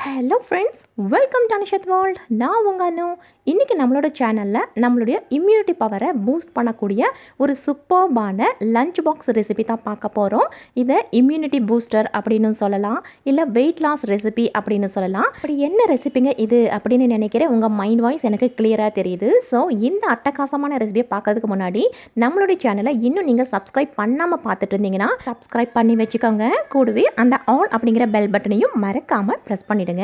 Hello friends, welcome to Anushath world. நான் உங்கள் அனு. இன்றைக்கி நம்மளோட சேனலில் நம்மளுடைய இம்யூனிட்டி பவரை பூஸ்ட் பண்ணக்கூடிய ஒரு சூப்பர்பான லஞ்ச் பாக்ஸ் ரெசிபி தான் பார்க்க போகிறோம். இதை இம்யூனிட்டி பூஸ்டர் அப்படின்னு சொல்லலாம், இல்லை வெயிட் லாஸ் ரெசிபி அப்படின்னு சொல்லலாம். அப்படி என்ன ரெசிபிங்க இது அப்படின்னு நினைக்கிறேன். உங்கள் மைண்ட் வாய்ஸ் எனக்கு கிளியராக தெரியுது. ஸோ இந்த அட்டகாசமான ரெசிபியை பார்க்கறதுக்கு முன்னாடி நம்மளுடைய சேனலை இன்னும் நீங்கள் சப்ஸ்கிரைப் பண்ணாமல் பார்த்துட்டு இருந்தீங்கன்னா சப்ஸ்கிரைப் பண்ணி வச்சுக்கோங்க. கூடவே அந்த ஆல் அப்படிங்கிற பெல் பட்டனையும் மறக்காமல் ப்ரெஸ் பண்ணிவிடுங்க.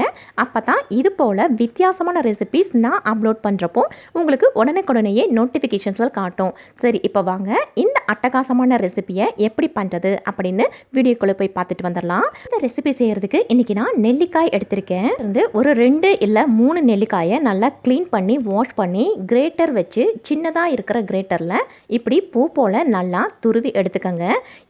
அப்போ தான் இது போல் வித்தியாசமான ரெசிபிஸ் நான் அப்லோட் பண்ணுறப்போ உங்களுக்கு உடனுக்குடனேயே நோட்டிஃபிகேஷன்ஸில் காட்டும். சரி, இப்போ வாங்க இந்த அட்டகாசமான ரெசிபியை எப்படி பண்ணுறது அப்படின்னு வீடியோக்குள்ளே போய் பார்த்துட்டு வந்துடலாம். இந்த ரெசிபி செய்கிறதுக்கு இன்றைக்கி நான் நெல்லிக்காய் எடுத்திருக்கேன். ஒரு 2 இல்லை 3 நெல்லிக்காயை நல்லா க்ளீன் பண்ணி வாஷ் பண்ணி கிரேட்டர் வச்சு சின்னதாக இருக்கிற கிரேட்டரில் இப்படி பூ போல் நல்லா துருவி எடுத்துக்கோங்க.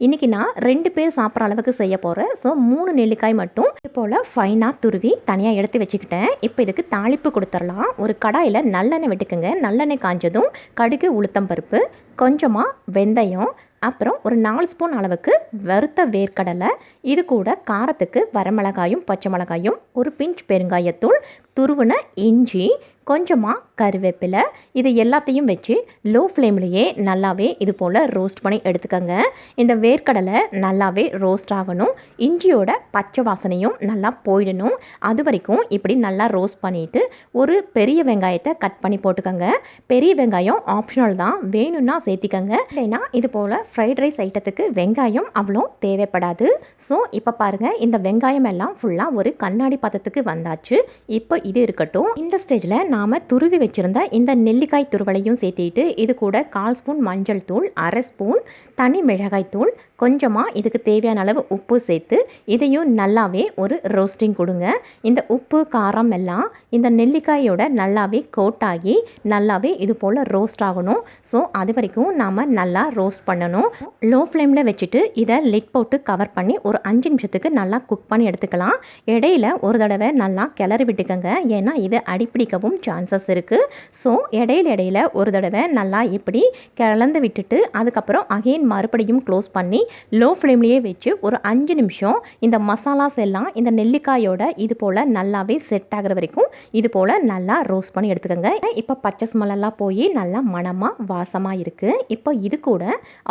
இன்றைக்கி நான் 2 பேர் சாப்பிட்ற அளவுக்கு செய்ய போகிறேன். ஸோ 3 நெல்லிக்காய் மட்டும் இது போல் ஃபைனாக துருவி தனியாக எடுத்து வச்சுக்கிட்டேன். இப்போ இதுக்கு தாளிப்பு கொடுத்துடலாம். ஒரு கடாயில் நல்லெண்ணெய் விட்டுக்குங்க. நல்லெண்ணெய் காஞ்சதும் கடுகு, உளுத்தம் பருப்பு, கொஞ்சமாக வெந்தயம், அப்புறம் ஒரு 4 ஸ்பூன் அளவுக்கு வறுத்த வேர்க்கடலை, இது கூட காரத்துக்கு வரமிளகாயும் பச்சை மிளகாயும், ஒரு பிஞ்ச் பெருங்காயத்தூள், துருவின இஞ்சி, கொஞ்சமாக கருவேப்பிலை, இது எல்லாத்தையும் வச்சு லோ ஃப்ளேம்லேயே நல்லாவே இது போல் ரோஸ்ட் பண்ணி எடுத்துக்கோங்க. இந்த வேர்க்கடலை நல்லாவே ரோஸ்ட் ஆகணும். இஞ்சியோட பச்சை வாசனையும் நல்லா போயிடணும். அது வரைக்கும் இப்படி நல்லா ரோஸ்ட் பண்ணிவிட்டு ஒரு பெரிய வெங்காயத்தை கட் பண்ணி போட்டுக்கோங்க. பெரிய வெங்காயம் ஆப்ஷனல் தான், வேணும்னா சேர்த்திக்கோங்க. இல்லைன்னா இது போல் ஃப்ரைட் ரைஸ் ஐட்டத்துக்கு வெங்காயம் அவ்வளோ தேவைப்படாது. ஸோ இப்போ பாருங்கள், இந்த வெங்காயம் எல்லாம் ஃபுல்லாக ஒரு கண்ணாடி பதத்துக்கு வந்தாச்சு. இப்போ இது இருக்கட்டும். இந்த ஸ்டேஜில் நாம் துருவி வச்சுருந்த இந்த நெல்லிக்காய் துருவலையும் சேர்த்திட்டு இது கூட 1/4 ஸ்பூன் மஞ்சள் தூள், 1/2 ஸ்பூன் தனி மிளகாய் தூள், கொஞ்சமாக இதுக்கு தேவையான அளவு உப்பு சேர்த்து இதையும் நல்லாவே ஒரு ரோஸ்டிங் கொடுங்க. இந்த உப்பு காரம் எல்லாம் இந்த நெல்லிக்காயோட நல்லாவே கோட் ஆகி நல்லாவே இது போல் ரோஸ்ட் ஆகணும். ஸோ அது வரைக்கும் நாம் நல்லா ரோஸ்ட் பண்ணணும். லோ ஃப்ளேமில் வச்சுட்டு இதை லிட் போட்டு கவர் பண்ணி ஒரு 5 நிமிஷத்துக்கு நல்லா குக் பண்ணி எடுத்துக்கலாம். இடையில ஒரு தடவை நல்லா கிளறி விட்டுக்கோங்க, ஏன்னா இது அடிப்பிடிக்கவும் சான்சஸ் இருக்குது. ஸோ இடையில ஒரு தடவை நல்லா இப்படி கிளந்து விட்டுட்டு அதுக்கப்புறம் அகெயின் மறுபடியும் க்ளோஸ் பண்ணி லோ ஃப்ளேம்லேயே வச்சு ஒரு 5 நிமிஷம் இந்த மசாலாஸ் எல்லாம் இந்த நெல்லிக்காயோட இது போல் நல்லாவே செட் ஆகிற வரைக்கும் இது போல் நல்லா ரோஸ்ட் பண்ணி எடுத்துக்கோங்க. இப்போ பச்சை ஸ்மெல்லாம் போய் நல்லா மணமாக வாசமாக இருக்குது. இப்போ இது கூட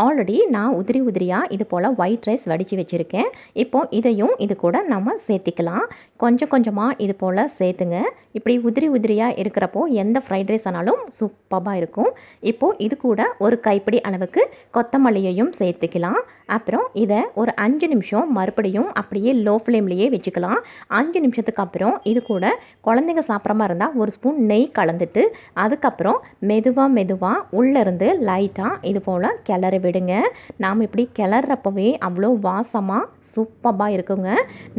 ஆல்ரெடி நான் உதிரியாக இது போல் ஒயிட் ரைஸ் வடித்து வச்சுருக்கேன். இப்போ இதையும் இது கூட நம்ம சேர்த்திக்கலாம். கொஞ்சமாக இது போல் சேர்த்துங்க. இப்படி உதிரியாக இருக்கிறப்போ எந்த ஃப்ரைட் ரைஸ் ஆனாலும் சூப்பராக இருக்கும். இப்போது இது கூட ஒரு கைப்பிடி அளவுக்கு கொத்தமல்லியையும் சேர்த்துக்கலாம். அப்புறம் இதை ஒரு 5 நிமிஷம் மறுபடியும் அப்படியே லோ ஃப்ளேம்லேயே வச்சுக்கலாம். 5 நிமிஷத்துக்கு அப்புறம் இது கூட குழந்தைங்க சாப்பிட்ற மாதிரி இருந்தால் ஒரு ஸ்பூன் நெய் கலந்துட்டு அதுக்கப்புறம் மெதுவாக உள்ளேருந்து லைட்டாக இது போல் கிளறி விடுங்க. நாம் இப்படி கிளறப்பவே அவ்வளோ வாசமாக சூப்பராக இருக்குங்க.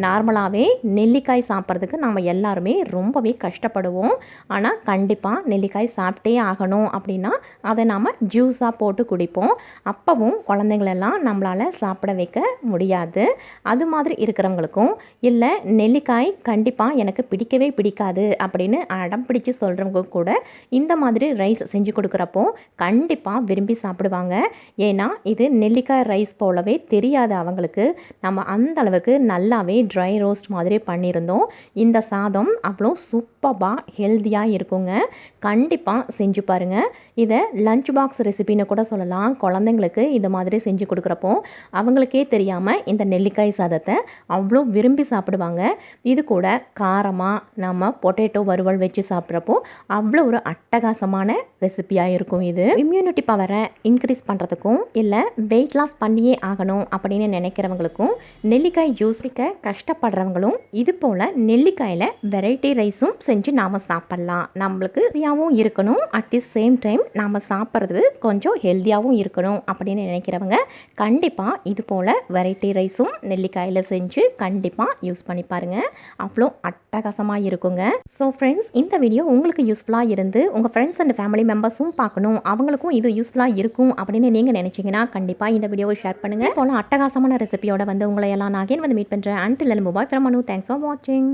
நார்மலாகவே நெல்லிக்காய் சாப்பிட்றதுக்கு நாம் எல்லாருமே ரொம்பவே கஷ்டப்படுவோம். ஆனால் கண்டிப்பாக நெல்லிக்காய் சாப்பிட்டே ஆகணும் அப்படின்னா அதை நாம் ஜூஸாக போட்டு குடிப்போம். அப்போவும் குழந்தைங்களெல்லாம் நம்மளால் சாப்பிட வைக்க முடியாது. அது மாதிரி இருக்கிறவங்களுக்கும், இல்லை நெல்லிக்காய் கண்டிப்பாக எனக்கு பிடிக்கவே பிடிக்காது அப்படின்னு அடம் பிடிச்சு சொல்கிறவங்க கூட இந்த மாதிரி ரைஸ் செஞ்சு கொடுக்குறப்போ கண்டிப்பாக விரும்பி சாப்பிடுவாங்க. ஏன்னா இது நெல்லிக்காய் ரைஸ் போலவே தெரியாது அவங்களுக்கு. நம்ம அந்த அளவுக்கு நல்லாவே ட்ரை ரோஸ்ட் மாதிரி பண்ணியிருந்தோம். இந்த சாதம் அவ்வளோ சூப்பராக ஹெல்த்தியாக இருக்குங்க. கண்டிப்பாக செஞ்சு பாருங்கள். இதை லஞ்ச் பாக்ஸ் ரெசிபின்னு கூட சொல்லலாம். குழந்தைங்களுக்கு இந்த மாதிரி செஞ்சு கொடுக்குறப்போ அவங்களுக்கே தெரியாமல் இந்த நெல்லிக்காய் சாதத்தை அவ்வளோ விரும்பி சாப்பிடுவாங்க. இது கூட காரமாக நம்ம பொட்டேட்டோ வறுவல் வச்சு சாப்பிட்றப்போ அவ்வளோ ஒரு அட்டகாசமான ரெசிபியாக இருக்கும். இது இம்யூனிட்டி பவரை இன்க்ரீஸ் பண்ணுறதுக்கும், இல்லை வெயிட் லாஸ் பண்ணியே ஆகணும் அப்படின்னு நினைக்கிறவங்களுக்கும், நெல்லிக்காய் ஜூஸிக்க கஷ்டப்படுறவங்களும் இது போல் நெல்லிக்காயில் வெரைட்டி ரைஸும் செஞ்சு நாம் சாப்பிட்லாம். நம்மளுக்கு ஹெல்த்தியாகவும் இருக்கணும், அட் தி சேம் டைம் நாம் சாப்பிட்றது கொஞ்சம் ஹெல்த்தியாகவும் இருக்கணும் அப்படின்னு நினைக்கிறவங்க கண்டிப்பாக இது போல் வெரைட்டி ரைஸும் நெல்லிக்காயில் செஞ்சு கண்டிப்பாக யூஸ் பண்ணி பாருங்கள். அவ்வளோ அட்டகாசமாக இருக்குங்க. ஸோ ஃப்ரெண்ட்ஸ், இந்த வீடியோ உங்களுக்கு யூஸ்ஃபுல்லாக இருந்து உங்கள் ஃப்ரெண்ட்ஸ் அண்ட் ஃபேமிலி மெம்பர்ஸும் பார்க்கணும், அவங்களுக்கும் இது யூஸ்ஃபுல்லாக இருக்கும் அப்படின்னு நீங்கள் நினச்சிங்கன்னா கண்டிப்பாக இந்த வீடியோவை ஷேர் பண்ணுங்கள். போல் அட்டகாசமான ரெசிபியோட உங்களை எல்லாம் நான் மீட் பண்ணுறேன். Until bye from Anu. Thanks for வாட்சிங்.